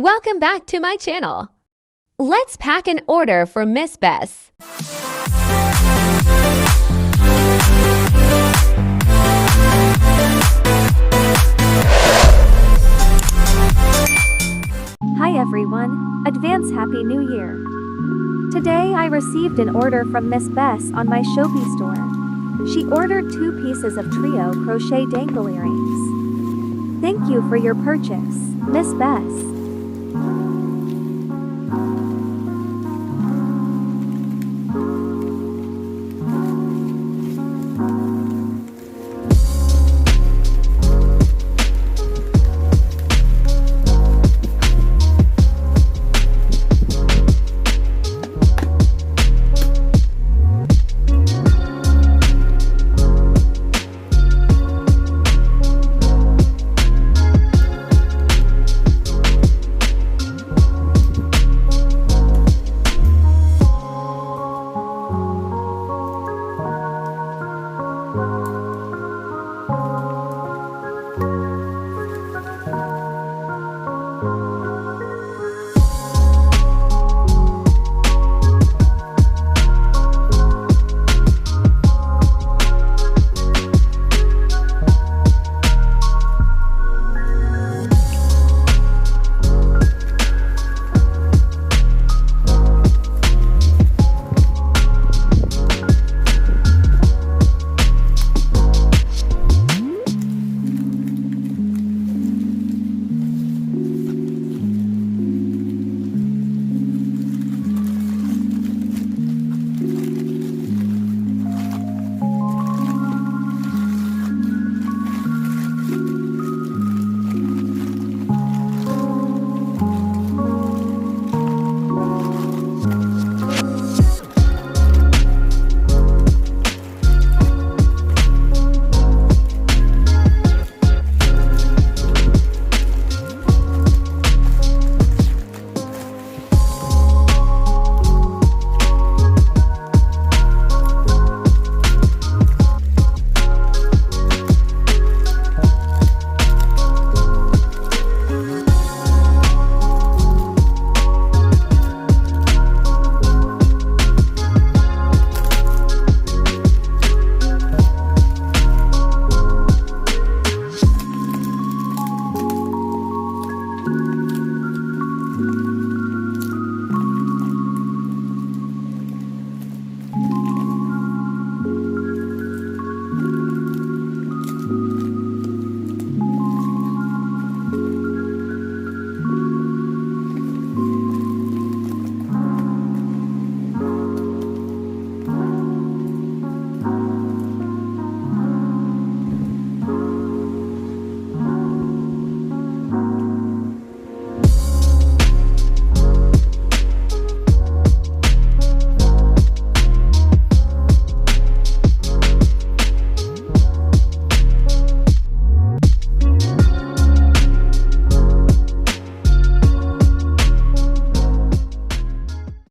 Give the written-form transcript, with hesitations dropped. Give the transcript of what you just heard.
Welcome back to my channel. Let's pack an order for Miss Bess. Hi everyone, advance Happy New Year. Today I received an order from Miss Bess on my Shopee store. She ordered 2 pieces of trio crochet dangle earrings. Thank you for your purchase, Miss Bess.